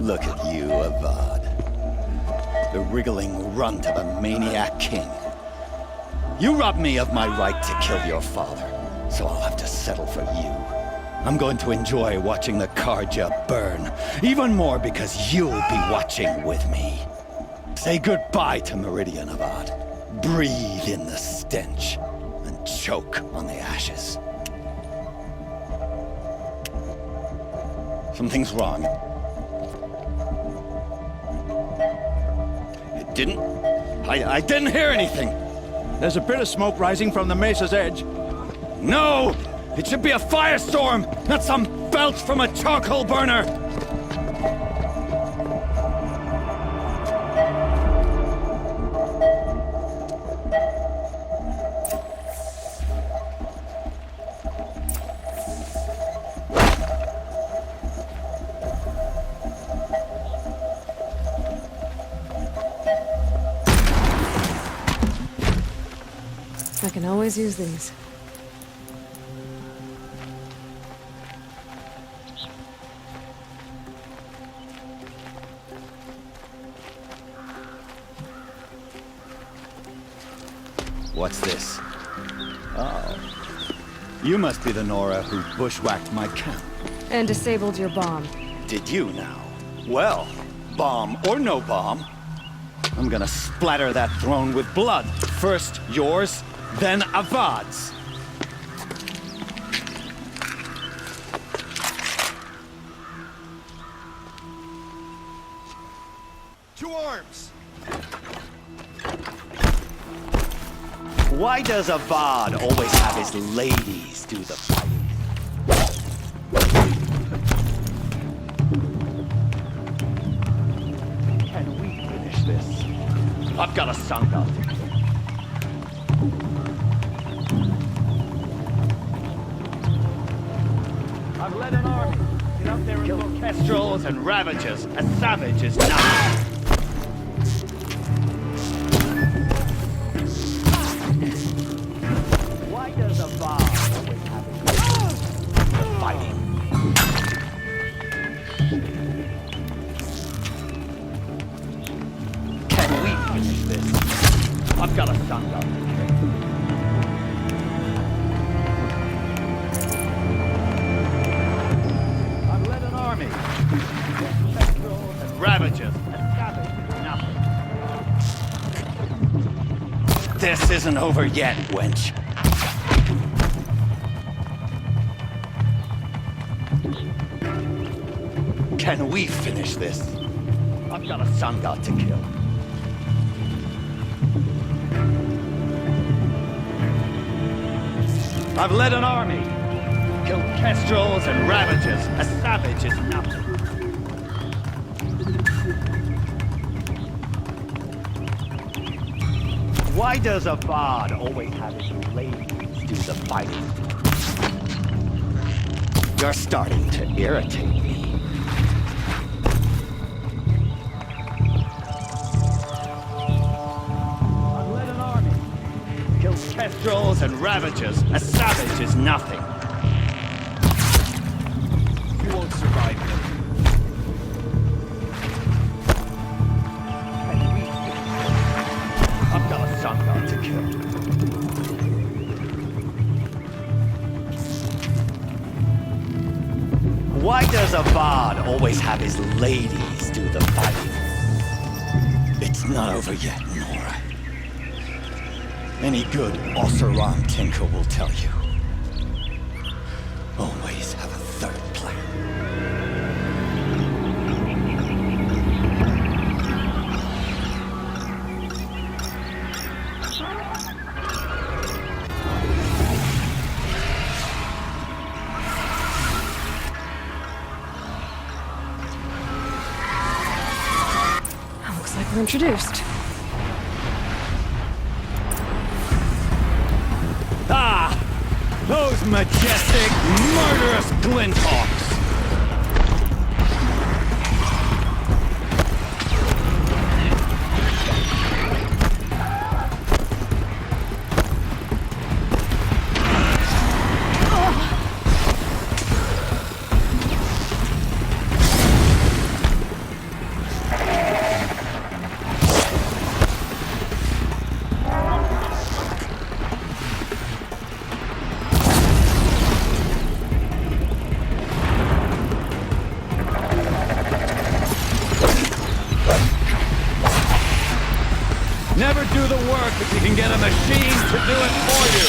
Look at you, Avad. The wriggling runt of a maniac king. You robbed me of my right to kill your father, so I'll have to settle for you. I'm going to enjoy watching the Karja burn, even more because you'll be watching with me. Say goodbye to Meridian, Avad. Breathe in the stench, and choke on the ashes. Something's wrong. It didn't? I didn't hear anything. There's a bit of smoke rising from the mesa's edge. No! It should be a firestorm, not some belch from a charcoal burner! I can always use these. What's this? Oh. You must be the Nora who bushwhacked my camp. And disabled your bomb. Did you now? Well, bomb or no bomb, I'm gonna splatter that throne with blood. First yours, then Avad's. To arms! Why does Avad always have his ladies do the fighting? Can we finish this? I've got a sangha. I've led an army. Get out there and kill kestrels and ravagers. A savage is not. Why does Avad always have it? Fighting. Can we finish this? I've got a sangha. Ravagers, a savage, nothing. This isn't over yet, wench. Can we finish this? I've got a sangha to kill. I've led an army. Killed kestrels and ravagers. A savage is nothing. Why does Avad always have his ladies do the fighting? You're starting to irritate me. I've led an army. Killed kestrels and ravagers. A savage is nothing. You won't survive them. I've got a sangha to kill. Why does Avad always have his ladies do the fighting? It's not over yet, Nora. Any good Ossaran tinker will tell you. Always have a third plan. Looks like we're introduced. Ah! Those majestic, murderous glinthawks! if you can get a machine to do it for you.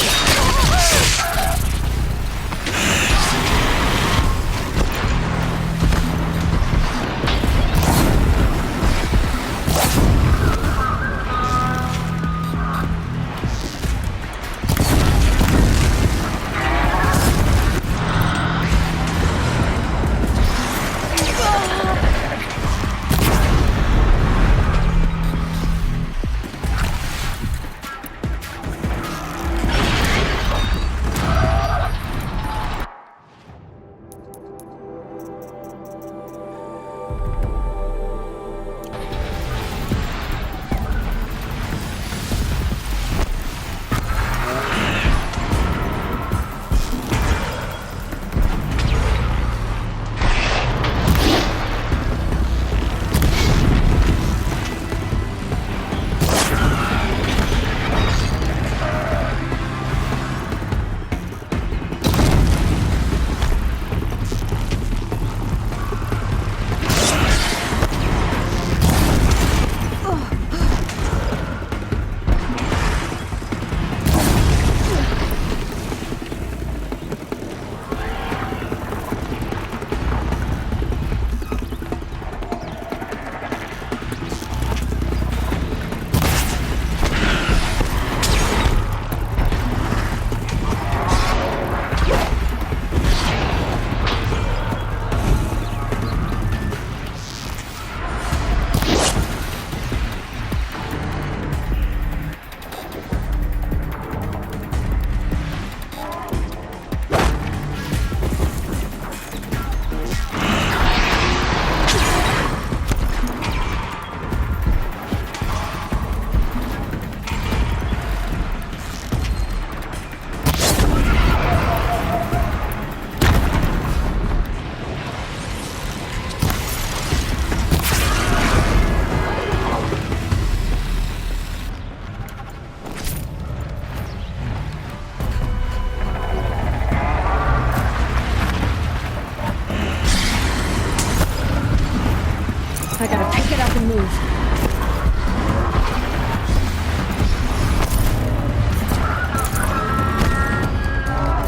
I gotta pick it up and move.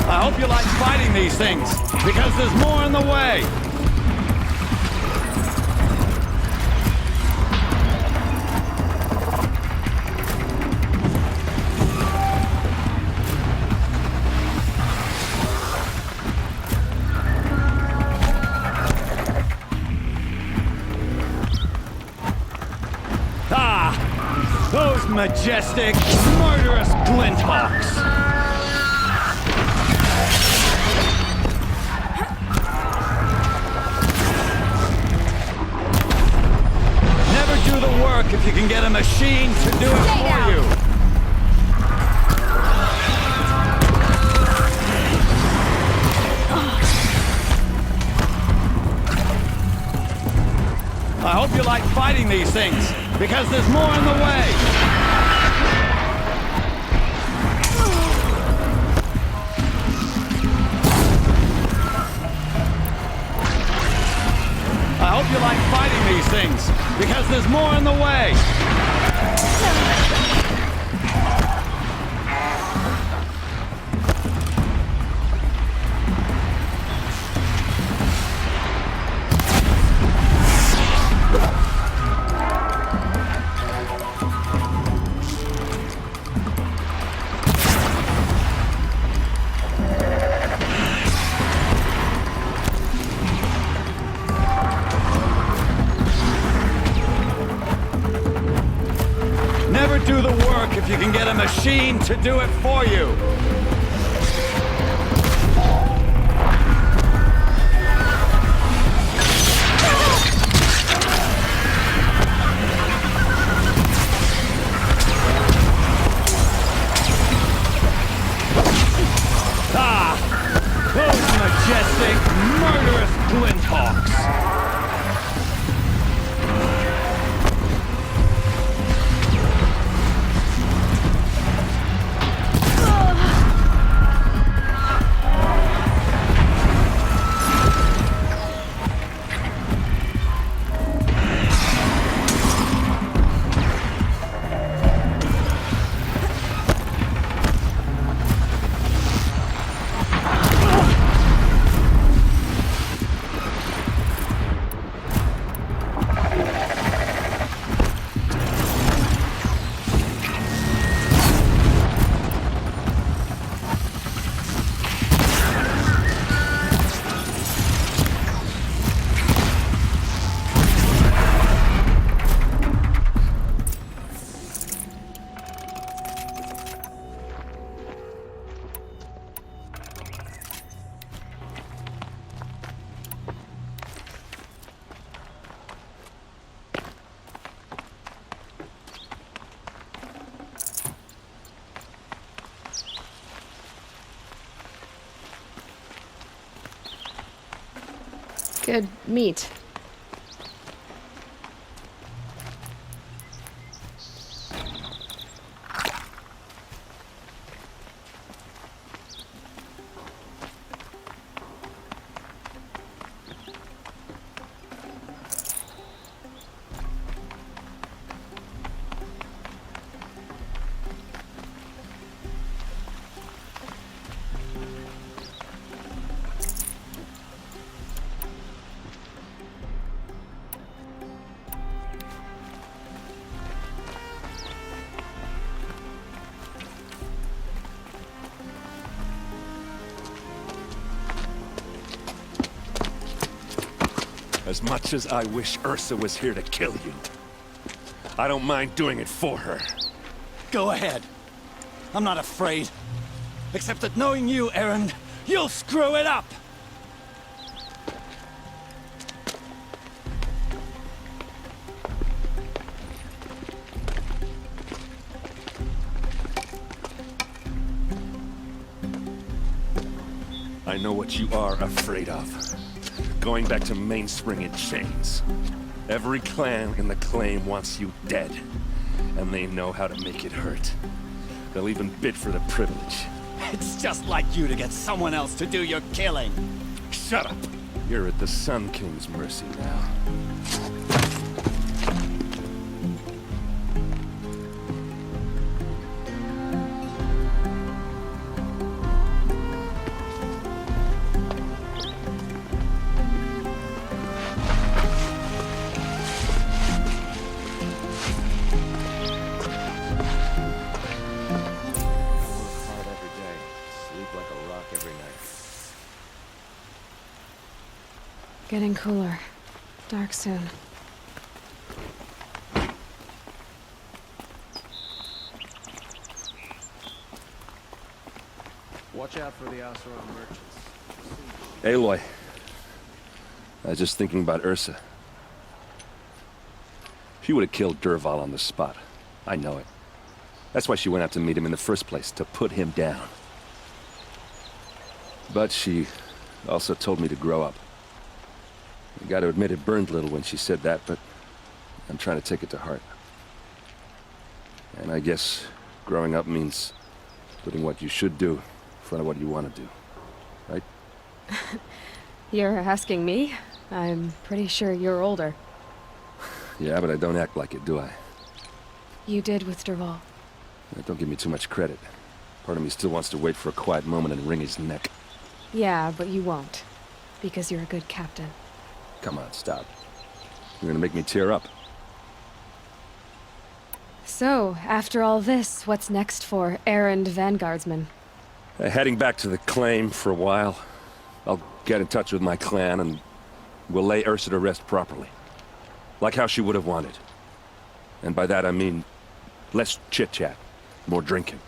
I hope you like fighting these things, because there's more in the way. Those majestic, murderous glinthawks! Never do the work if you can get a machine to do it for you. I hope you like fighting these things, because there's more in the way. I hope you like fighting these things, because there's more in the way. Do the work if you can get a machine to do it for you. Those majestic, murderous glinthawks. Good meat. As much as I wish Ursa was here to kill you, I don't mind doing it for her. Go ahead. I'm not afraid. Except that knowing you, Aaron, you'll screw it up! I know what you are afraid of. Going back to Mainspring in chains. Every clan in the claim wants you dead, and they know how to make it hurt. They'll even bid for the privilege. It's just like you to get someone else to do your killing. Shut up! You're at the Sun King's mercy now. Getting cooler. Dark soon. Watch out for the Oseram merchants. Aloy. I was just thinking about Ursa. She would have killed Dervahl on the spot. I know it. That's why she went out to meet him in the first place, to put him down. But she also told me to grow up. I gotta admit it burned a little when she said that, but I'm trying to take it to heart. And I guess growing up means putting what you should do in front of what you want to do, right? You're asking me? I'm pretty sure you're older. Yeah, but I don't act like it, do I? You did with Dervahl. Don't give me too much credit. Part of me still wants to wait for a quiet moment and wring his neck. Yeah, but you won't. Because you're a good captain. Come on, stop. You're gonna make me tear up. So, after all this, what's next for errand vanguardsman? Heading back to the claim for a while. I'll get in touch with my clan and we'll lay Ursa to rest properly. Like how she would have wanted. And by that I mean less chit-chat, more drinking.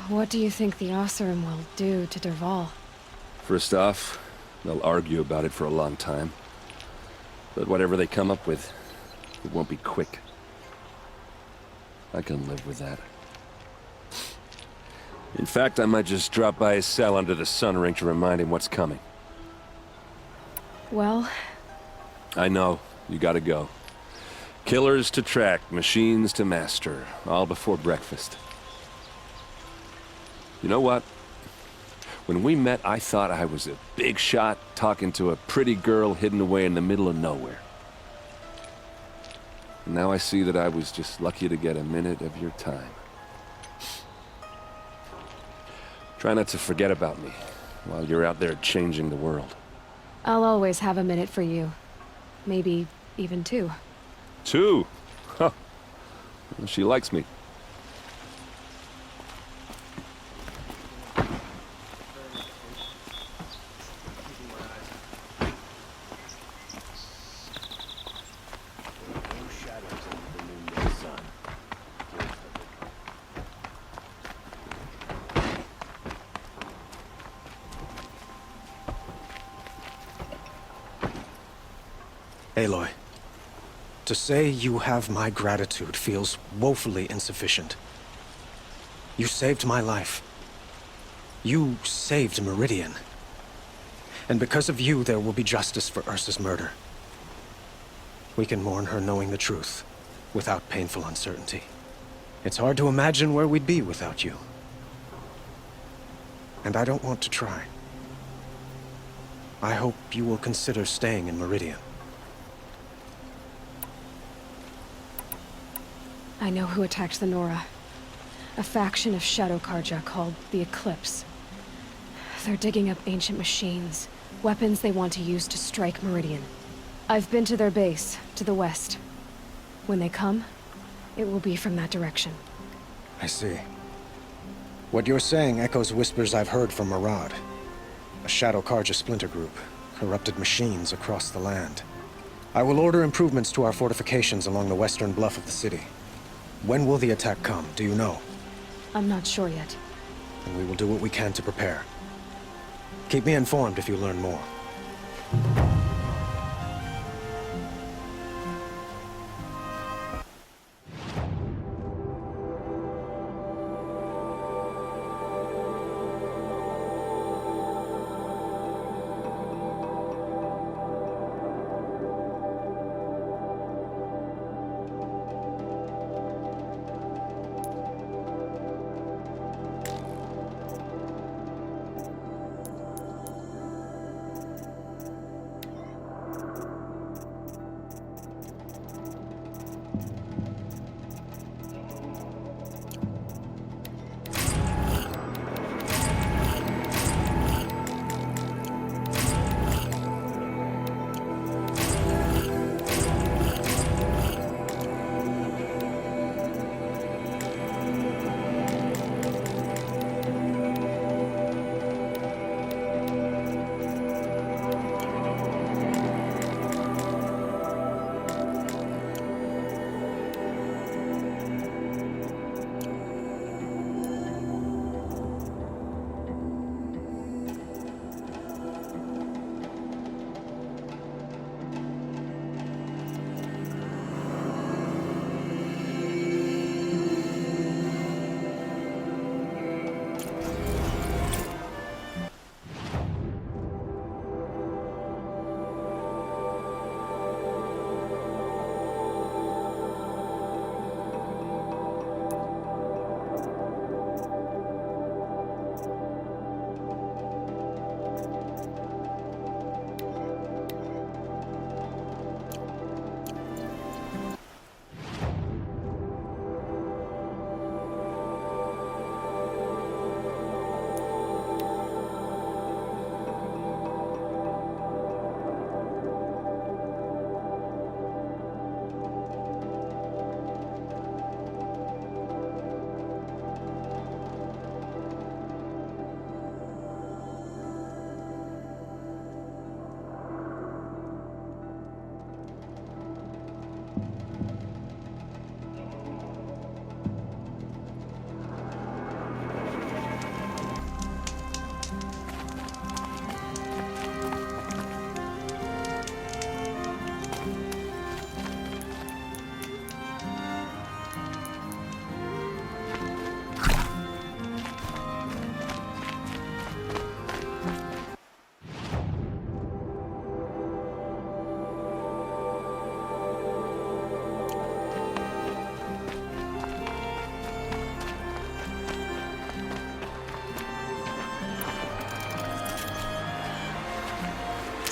What do you think the Oseram will do to Dervahl? First off, they'll argue about it for a long time. But whatever they come up with, it won't be quick. I can live with that. In fact, I might just drop by his cell under the sun ring to remind him what's coming. Well... I know. You gotta go. Killers to track, machines to master. All before breakfast. You know what? When we met, I thought I was a big shot talking to a pretty girl hidden away in the middle of nowhere. And now I see that I was just lucky to get a minute of your time. Try not to forget about me while you're out there changing the world. I'll always have a minute for you. Maybe even two. Two? Huh. She likes me. Aloy, to say you have my gratitude feels woefully insufficient. You saved my life. You saved Meridian. And because of you, there will be justice for Ursa's murder. We can mourn her knowing the truth, without painful uncertainty. It's hard to imagine where we'd be without you. And I don't want to try. I hope you will consider staying in Meridian. I know who attacked the Nora. A faction of Shadow Karja called the Eclipse. They're digging up ancient machines, weapons they want to use to strike Meridian. I've been to their base, to the west. When they come, it will be from that direction. I see. What you're saying echoes whispers I've heard from Murad. A Shadow Karja splinter group, corrupted machines across the land. I will order improvements to our fortifications along the western bluff of the city. When will the attack come, do you know? I'm not sure yet. And we will do what we can to prepare. Keep me informed if you learn more.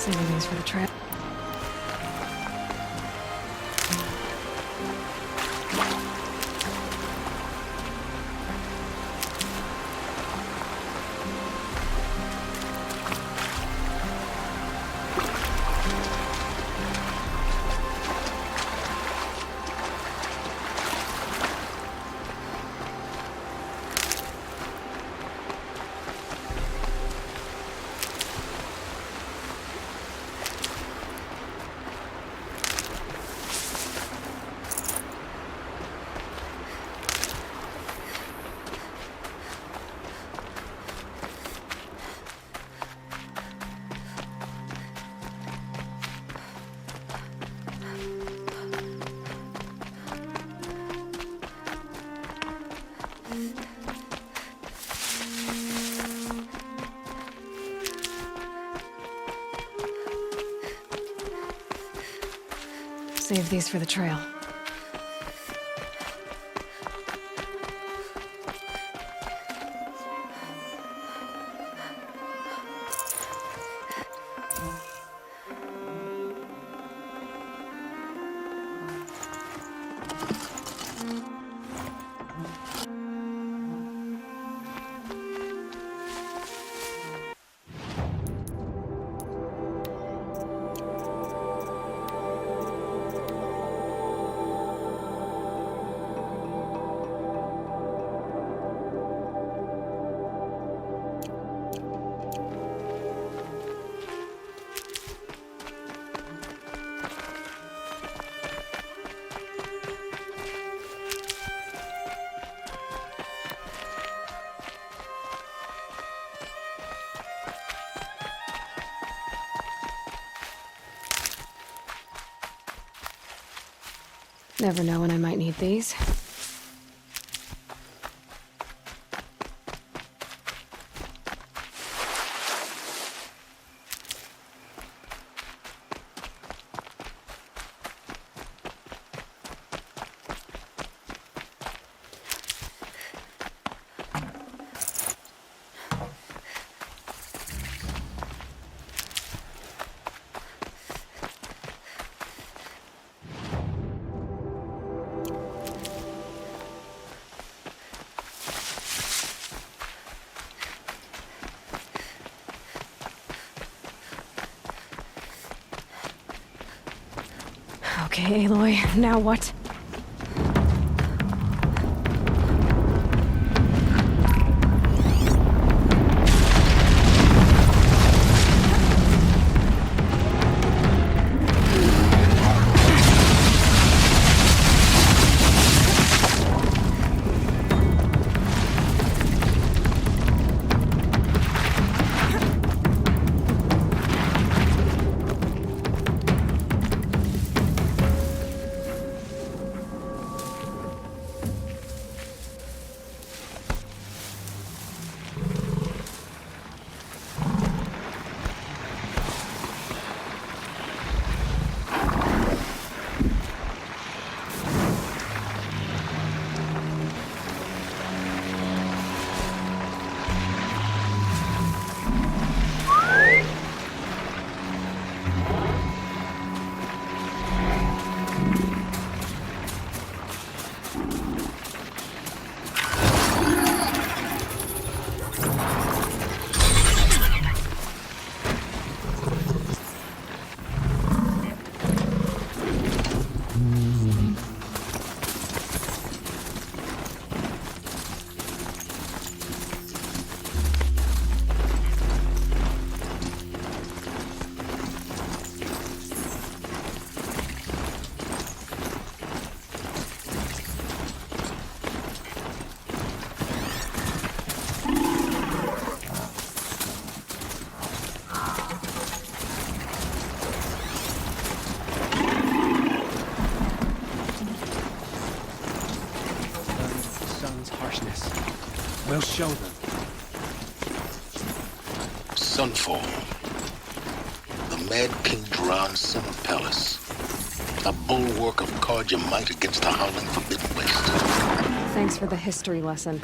Saving these for the trap. Save these for the trail. Never know when I might need these. Okay, Aloy, now what? We'll show them. Sunfall. The Mad King Duran's summer palace. A bulwark of Carja might against the howling Forbidden West. Thanks for the history lesson.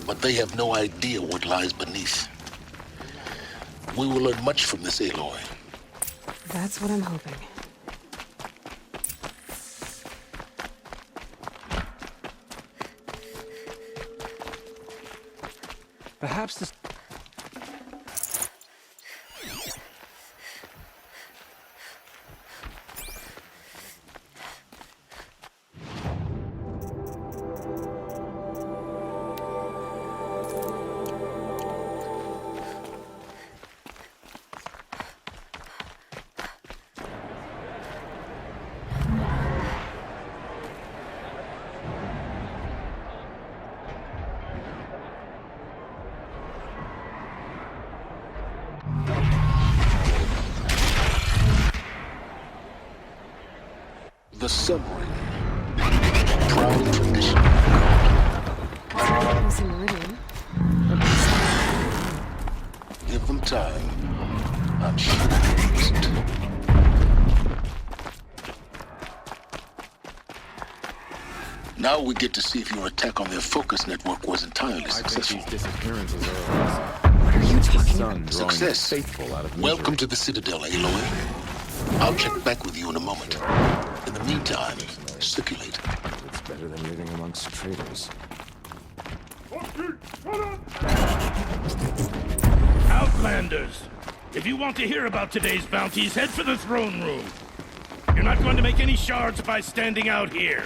But they have no idea what lies beneath. We will learn much from this, Aloy. That's what I'm hoping. Perhaps this... The submarine. Proud tradition. Missing Meridian. Give them time. I'm sure they wasn't. Now we get to see if your attack on their focus network was entirely successful. I think these disappearances are What are you talking about? drawing Success. faithful out of misery. Welcome to the Citadel, Aloy. I'll check back with you in a moment. In the meantime, circulate. It's better than living amongst traitors. Outlanders! If you want to hear about today's bounties, head for the throne room. You're not going to make any shards by standing out here.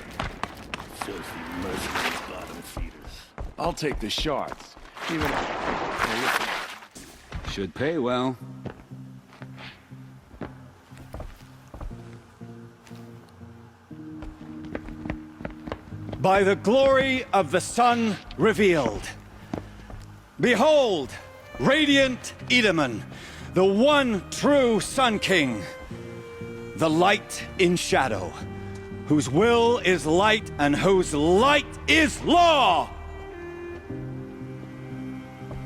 Filthy mercenary bottom feeders. I'll take the shards. Even should pay well. By the glory of the sun revealed. Behold, radiant Edaman, the one true Sun King. The light in shadow, whose will is light and whose light is law!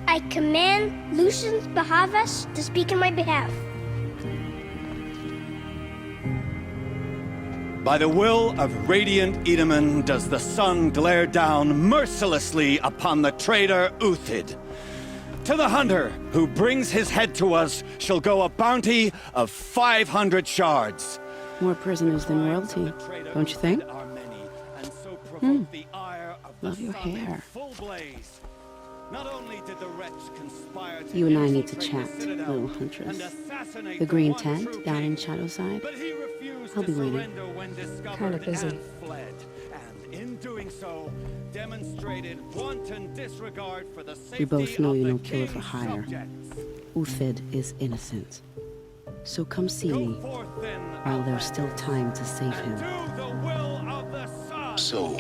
I command Lucian Bahavas to speak in my behalf. By the will of radiant Edaman does the sun glare down mercilessly upon the traitor Uthid. To the hunter who brings his head to us shall go a bounty of 500 shards. More prisoners than royalty, don't you think? Love your hair. You and I need to chat, little huntress. The green tent down in Shadowside? I'll be waiting. Kinda busy. We both know you're no killer for hire. Uthid is innocent. So come see me, while there's still time to save him. So,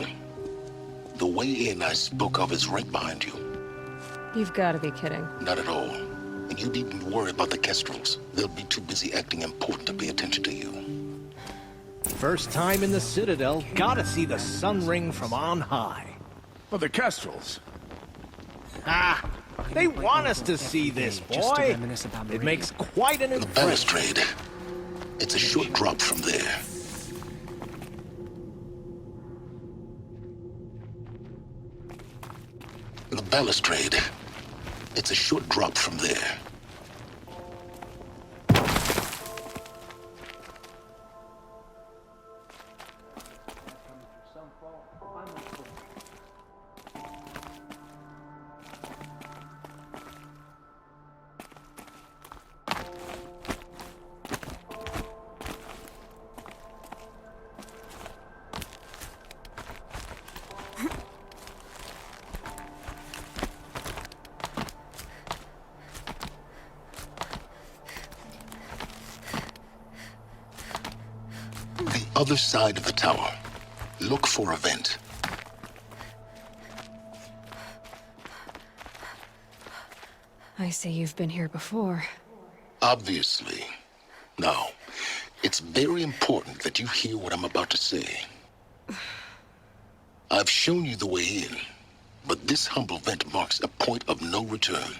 the way in I spoke of is right behind you. You've got to be kidding. Not at all. And you needn't worry about the Kestrels. They'll be too busy acting important to pay attention to you. First time in the Citadel, gotta see the sun ring from on high. Well, the Kestrels. Ah, they want us to see this, boy. It makes quite an The impression. balustrade. It's a short drop from there. The balustrade. It's a short drop from there. Other side of the tower. Look for a vent. I see you've been here before. Obviously. Now, it's very important that you hear what I'm about to say. I've shown you the way in, but this humble vent marks a point of no return.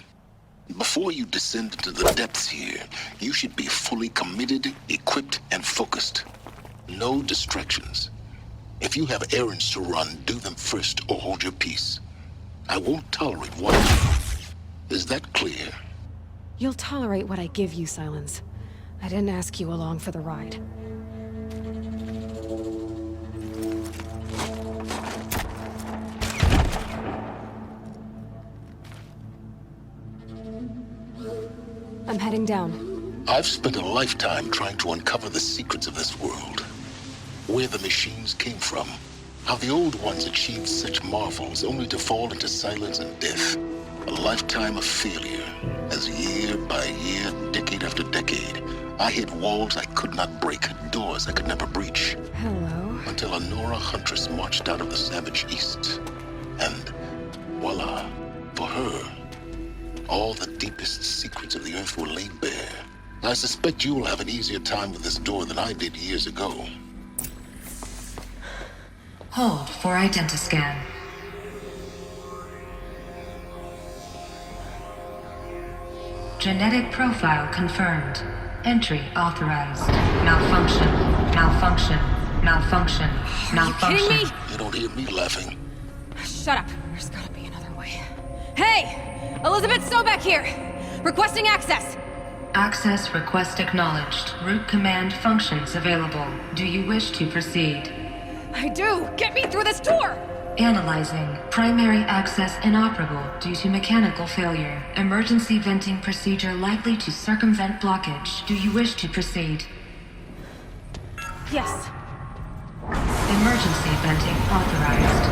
Before you descend into the depths here, you should be fully committed, equipped, and focused. No distractions. If you have errands to run, do them first or hold your peace. I won't tolerate one. Is that clear? You'll tolerate what I give you, Silence. I didn't ask you along for the ride. I'm heading down. I've spent a lifetime trying to uncover the secrets of this world. Where the machines came from. How the old ones achieved such marvels only to fall into silence and death. A lifetime of failure. As year by year, decade after decade, I hit walls I could not break, doors I could never breach. Hello. Until a Nora huntress marched out of the savage east. And voila, for her, all the deepest secrets of the earth were laid bare. I suspect you will have an easier time with this door than I did years ago. Hold for identiscan. Genetic profile confirmed. Entry authorized. Malfunction. Malfunction. Malfunction. Malfunction. Are you kidding me? You don't hear me laughing. Shut up. There's gotta be another way. Hey! Elizabeth Sobek here! Requesting access! Access request acknowledged. Root command functions available. Do you wish to proceed? I do! Get me through this tour! Analyzing. Primary access inoperable due to mechanical failure. Emergency venting procedure likely to circumvent blockage. Do you wish to proceed? Yes. Emergency venting authorized.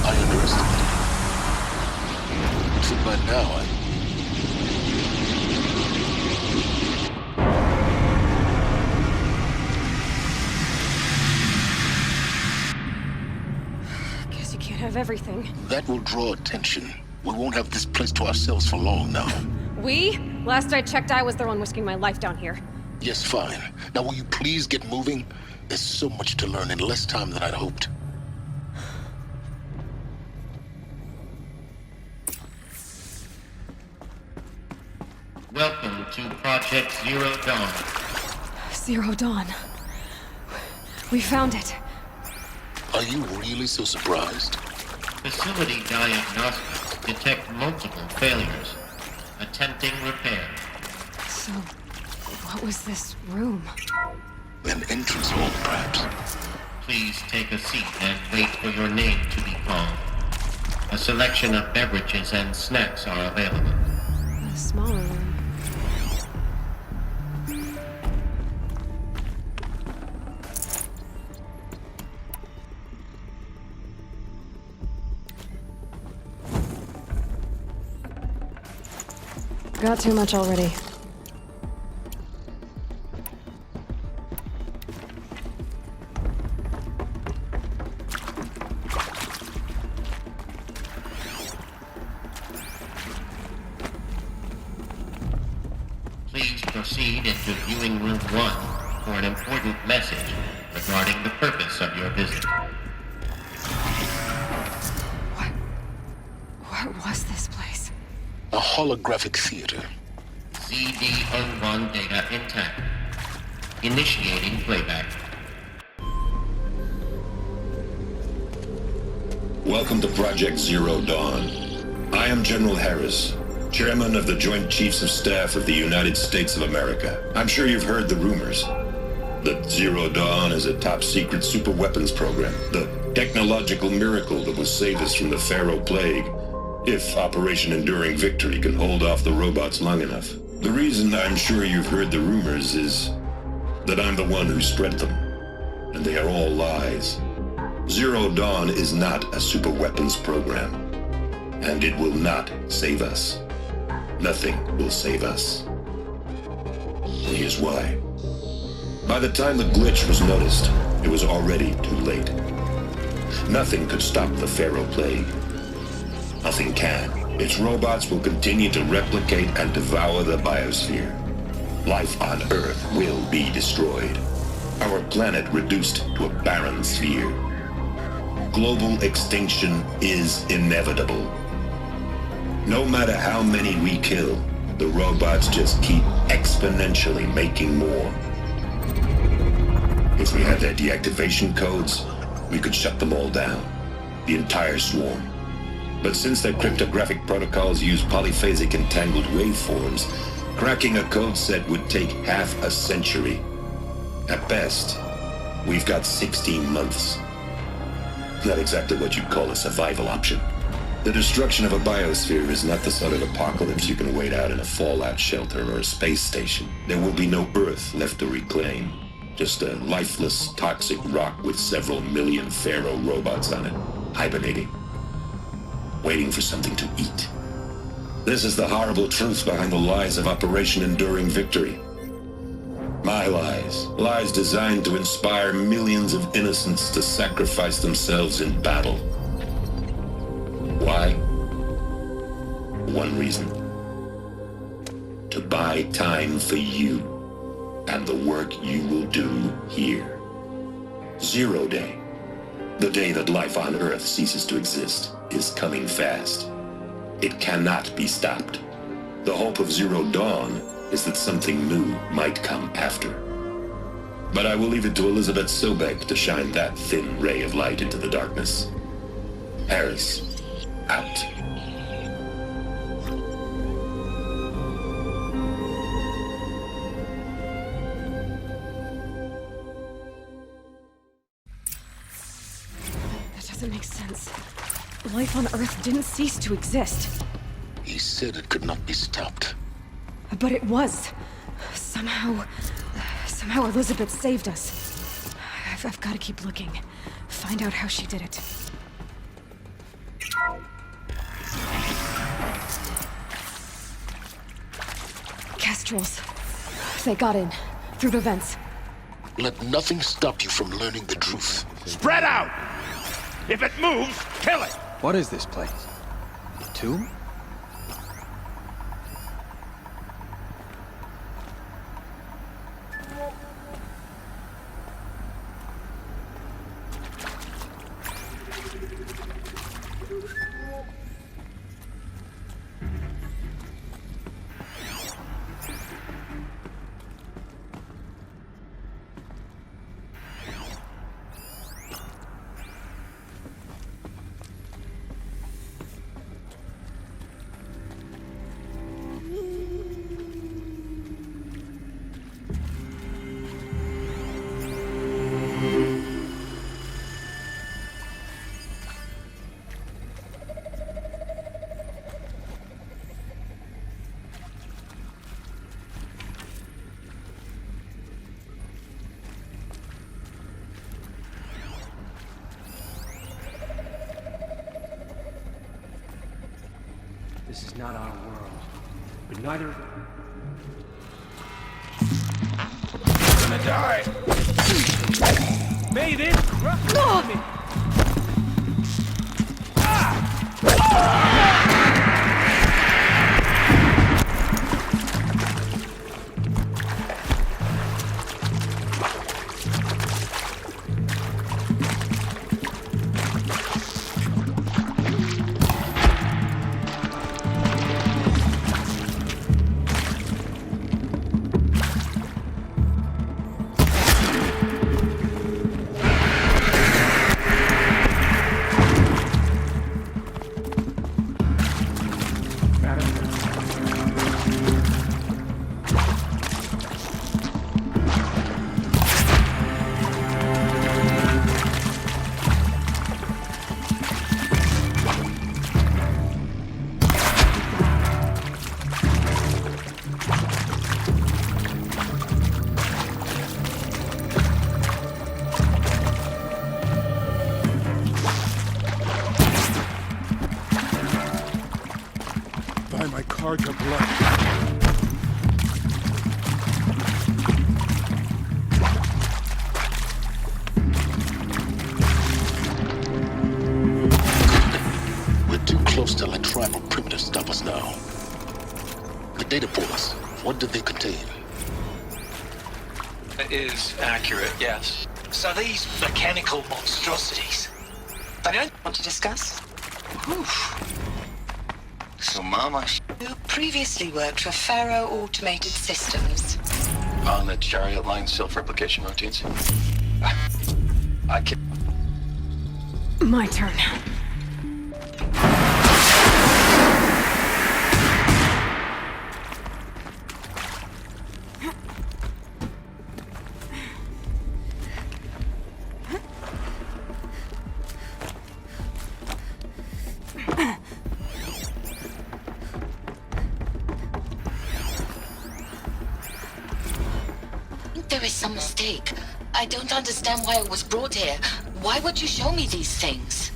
I underestimated it. So by now, Guess you can't have everything. that will draw attention. We won't have this place to ourselves for long now. We? Last I checked, I was the one risking my life down here. Yes, fine. Now will you please get moving? There's so much to learn in less time than I'd hoped. Welcome to Project Zero Dawn. Zero Dawn. We found it. Are you really so surprised? Facility diagnostics detect multiple failures. Attempting repair. So, what was this room? An entrance hall, perhaps. Please take a seat and wait for your name to be called. A selection of beverages and snacks are available. A smaller room. Got too much already. Please proceed into viewing room 1 for an important message regarding the purpose of your visit. What was this place? A holographic theater. ZD-01 data intact. Initiating playback. Welcome to Project Zero Dawn. I am General Harris, Chairman of the Joint Chiefs of Staff of the United States of America. I'm sure you've heard the rumors that Zero Dawn is a top-secret super-weapons program, the technological miracle that will save us from the Pharaoh Plague, if Operation Enduring Victory can hold off the robots long enough. The reason I'm sure you've heard the rumors is that I'm the one who spread them, and they are all lies. Zero Dawn is not a super-weapons program, and it will not save us. Nothing will save us. Here's why. By the time the glitch was noticed, it was already too late. Nothing could stop the Pharaoh Plague. Nothing can. Its robots will continue to replicate and devour the biosphere. Life on Earth will be destroyed. Our planet reduced to a barren sphere. Global extinction is inevitable. No matter how many we kill, the robots just keep exponentially making more. If we had their deactivation codes, we could shut them all down. The entire swarm. But since their cryptographic protocols use polyphasic entangled waveforms, cracking a code set would take half a century. At best, we've got 16 months. Not exactly what you'd call a survival option. The destruction of a biosphere is not the sort of apocalypse you can wait out in a fallout shelter or a space station. There will be no Earth left to reclaim. Just a lifeless, toxic rock with several million Pharaoh robots on it, hibernating. Waiting for something to eat. This is the horrible truth behind the lies of Operation Enduring Victory. My lies. Lies designed to inspire millions of innocents to sacrifice themselves in battle. Why? One reason. To buy time for you and the work you will do here. Zero Day. The day that life on Earth ceases to exist is coming fast. It cannot be stopped. The hope of Zero Dawn is that something new might come after. But I will leave it to Elizabeth Sobek to shine that thin ray of light into the darkness. Harris, out. That doesn't make sense. Life on Earth didn't cease to exist. He said it could not be stopped. But it was. Somehow Elizabeth saved us. I've got to keep looking. Find out how she did it. Kestrels. They got in. Through the vents. Let nothing stop you from learning the truth. Spread out! If it moves, kill it! What is this place? A tomb? This is not our world, but neither... I'm gonna die! Made it! No! Me. Carja blood. We're too close to let tribal primitives stop us now. The data pools, what did they contain? It is accurate, yes. So these mechanical monstrosities, they don't want to discuss? Oof. So Mama... You previously worked for Pharaoh Automated Systems. On the chariot line self-replication routines? I can... My turn. There is some mistake. I don't understand why it was brought here. Why would you show me these things?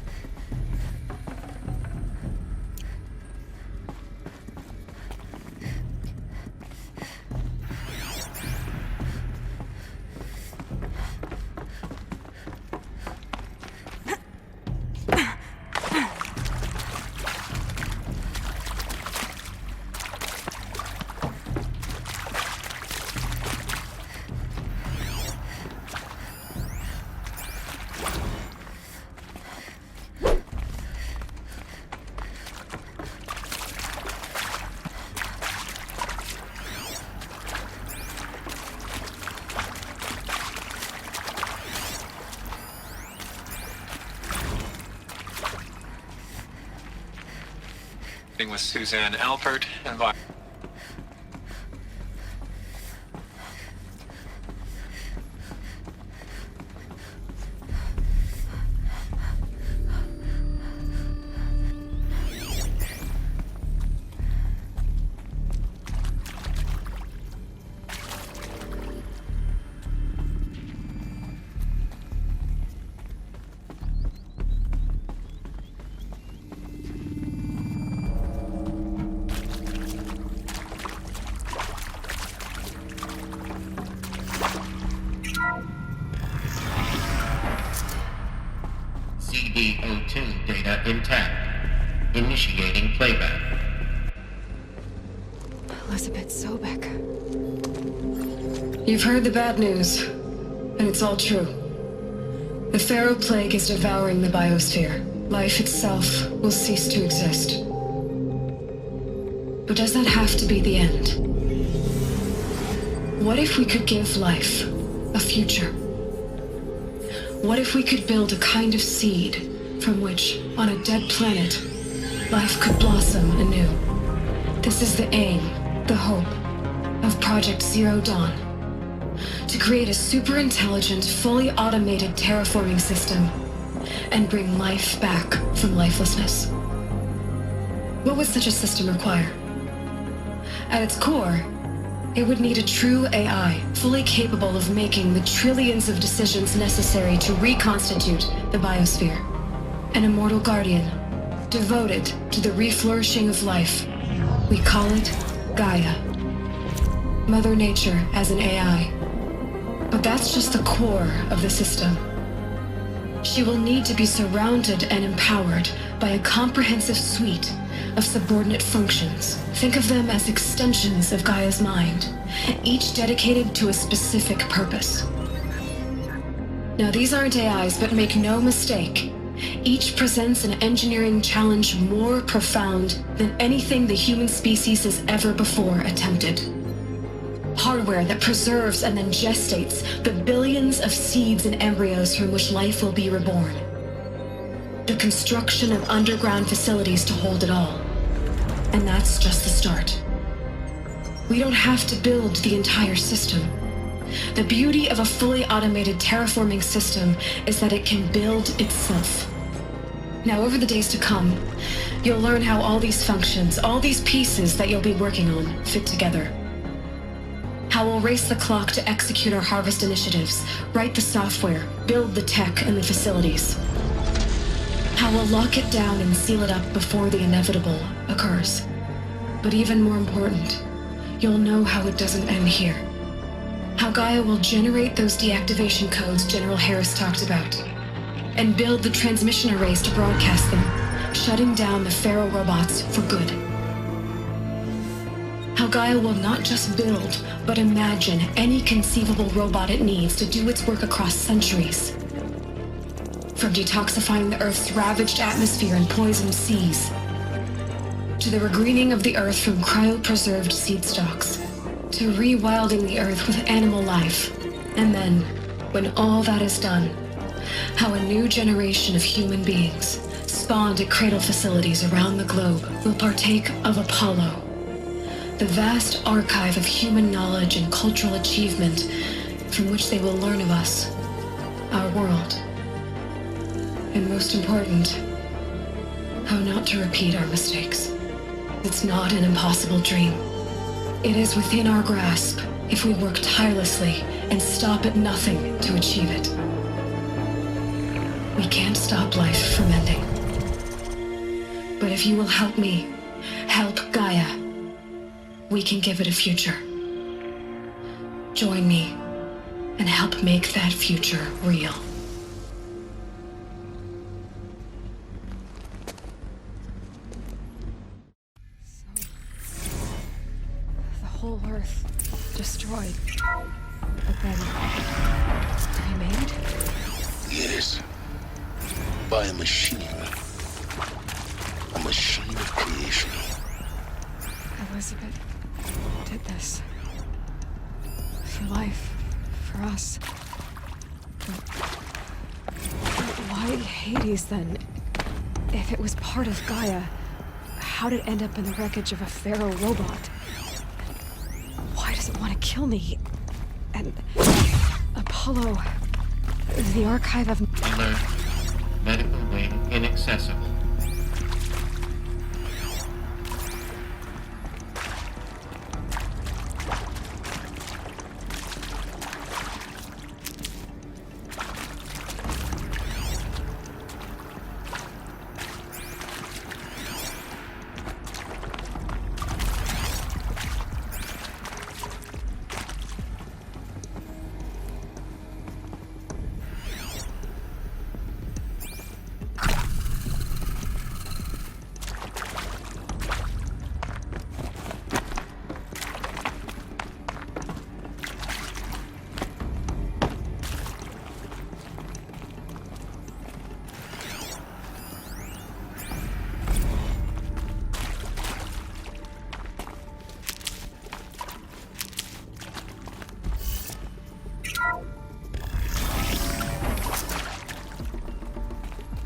With Suzanne Alpert and CD02 data intact. Initiating playback. Elizabeth Sobek. You've heard the bad news, and it's all true. The Pharaoh Plague is devouring the biosphere. Life itself will cease to exist. But does that have to be the end? What if we could give life a future? What if we could build a kind of seed from which, on a dead planet, life could blossom anew? This is the aim, the hope, of Project Zero Dawn. To create a super-intelligent, fully automated terraforming system and bring life back from lifelessness. What would such a system require? At its core, it would need a true AI, fully capable of making the trillions of decisions necessary to reconstitute the biosphere. An immortal guardian, devoted to the reflourishing of life. We call it Gaia. Mother Nature as an AI. But that's just the core of the system. She will need to be surrounded and empowered by a comprehensive suite of subordinate functions. Think of them as extensions of Gaia's mind, each dedicated to a specific purpose. Now, these aren't AIs, but make no mistake, each presents an engineering challenge more profound than anything the human species has ever before attempted. Hardware that preserves and then gestates the billions of seeds and embryos from which life will be reborn. The construction of underground facilities to hold it all. And that's just the start. We don't have to build the entire system. The beauty of a fully automated terraforming system is that it can build itself. Now, over the days to come, you'll learn how all these functions, all these pieces that you'll be working on, fit together. How we'll race the clock to execute our harvest initiatives, write the software, build the tech and the facilities. How we'll lock it down and seal it up before the inevitable occurs. But even more important, you'll know how it doesn't end here. How Gaia will generate those deactivation codes General Harris talked about, and build the transmission arrays to broadcast them, shutting down the Pharaoh robots for good. How Gaia will not just build, but imagine any conceivable robot it needs to do its work across centuries. From detoxifying the Earth's ravaged atmosphere and poisoned seas, to the regreening of the Earth from cryopreserved seed stalks, to rewilding the Earth with animal life. And then, when all that is done, how a new generation of human beings, spawned at cradle facilities around the globe, will partake of Apollo, the vast archive of human knowledge and cultural achievement from which they will learn of us, our world. And most important, how not to repeat our mistakes. It's not an impossible dream. It is within our grasp if we work tirelessly and stop at nothing to achieve it. We can't stop life from ending. But if you will help me, help Gaia, we can give it a future. Join me and help make that future real. The whole Earth destroyed, but then remade? Yes. By a machine. A machine of creation. Elizabeth did this. For life. For us. But why Hades then? If it was part of Gaia, how'd it end up in the wreckage of a Pharaoh robot? Why does it want to kill me? And Apollo, the archive of... Alert. Medical wing inaccessible.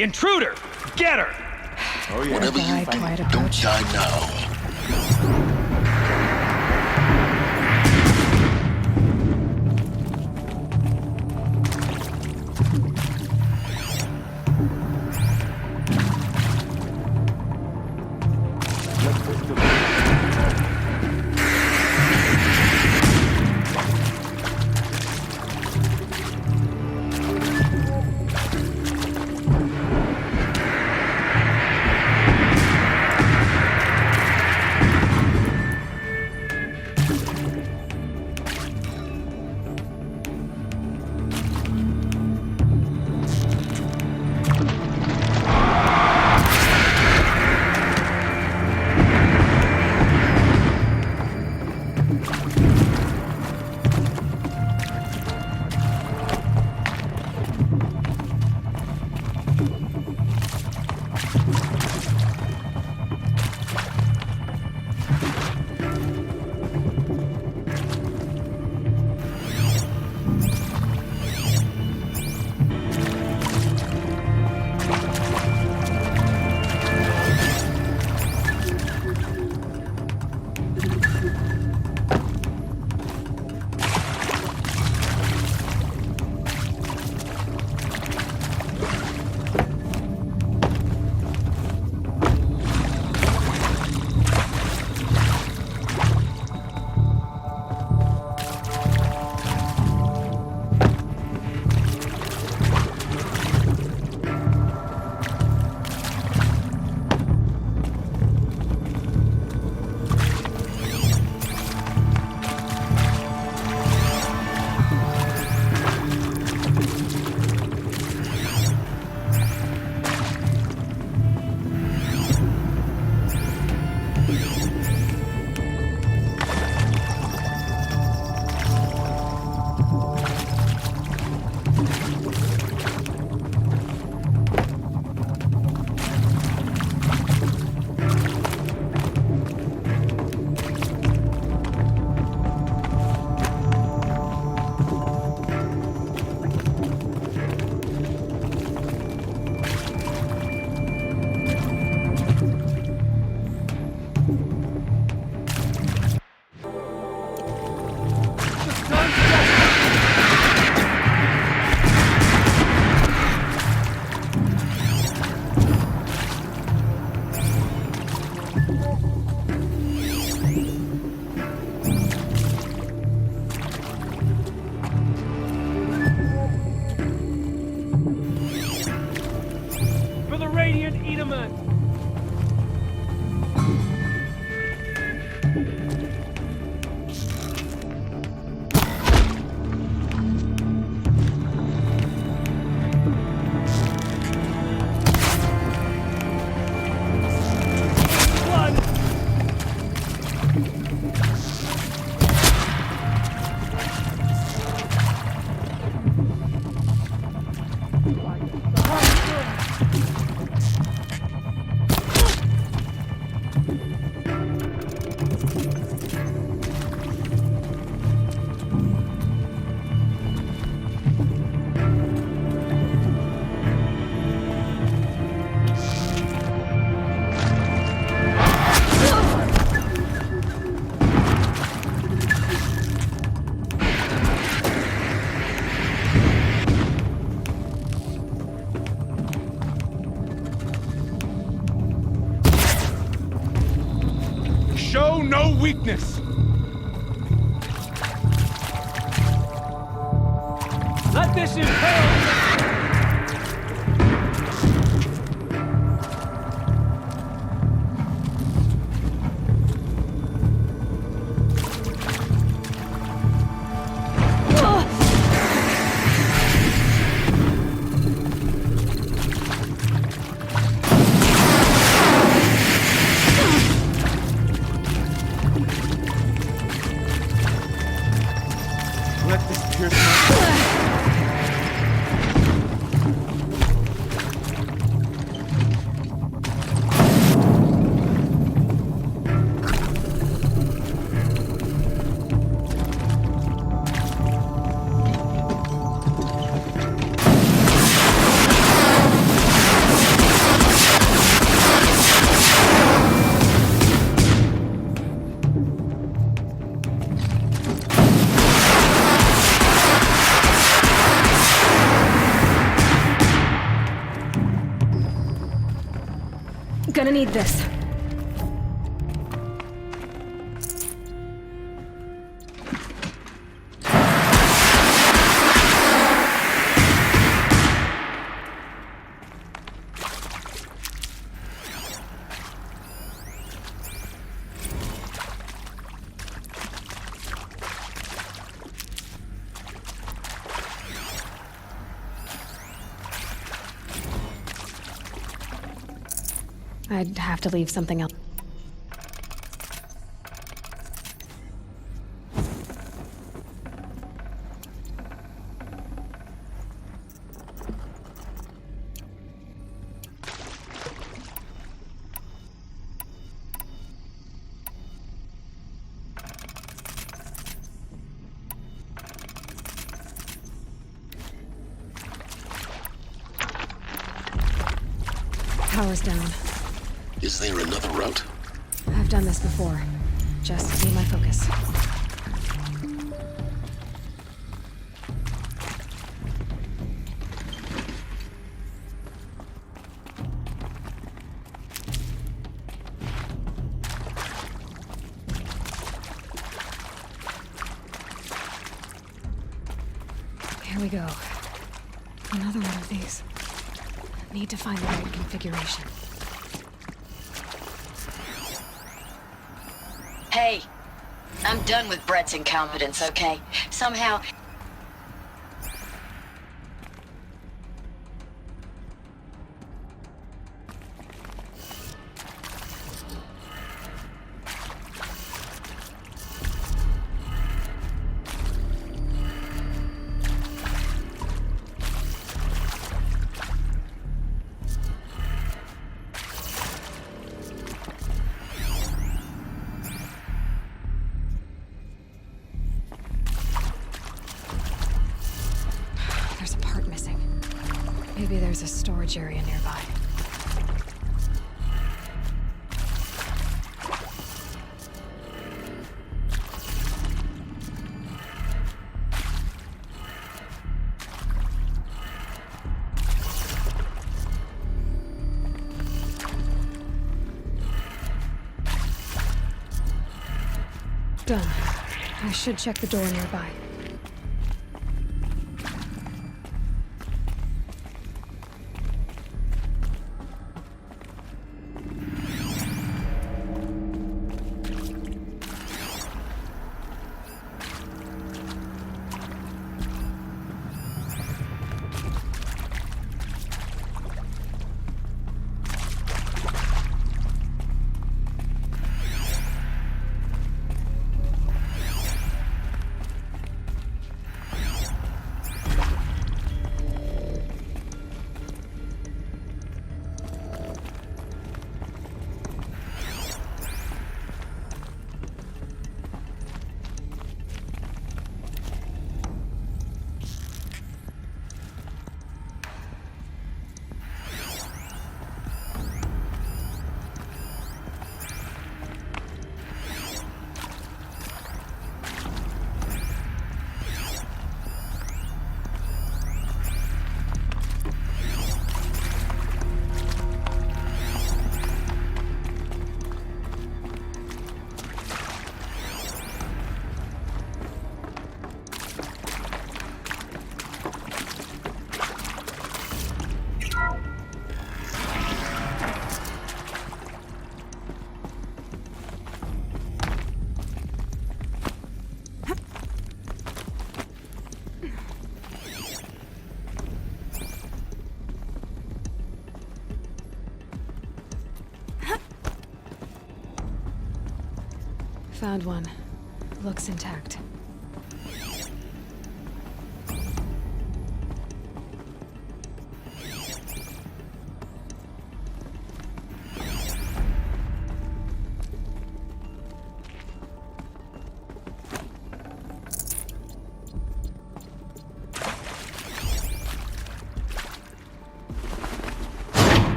Intruder! Get her! Oh yeah. Whatever you do, don't die now. show no weakness! Let this impale! Let this pierce my... Gonna need this. I'd have to leave something else. Power's down. Is there another route? I've done this before. Just need my focus. Here we go. Another one of these. Need to find the right configuration. Hey, I'm done with Brett's incompetence, okay? Somehow... There's a part missing. Maybe there's a storage area nearby. Done. I should check the door nearby. Found one. Looks intact.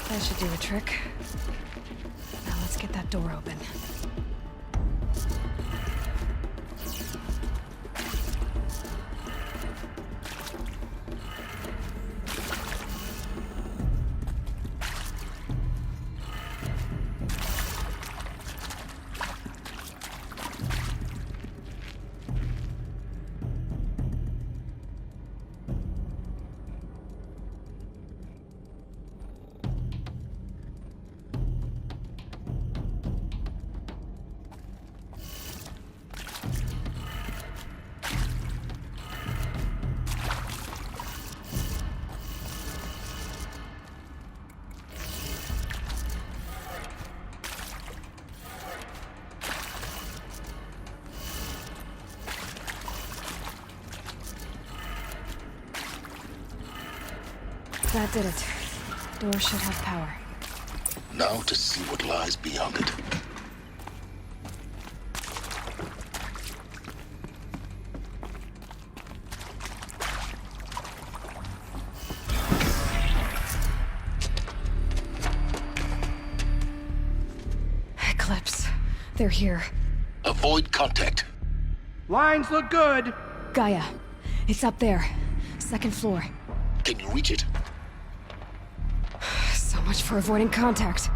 That should do the trick. Now let's get that door open. That did it. Door should have power. Now to see what lies beyond it. Eclipse. They're here. Avoid contact. Lines look good. Gaia. It's up there. Second floor. Can you reach it? So much for avoiding contact.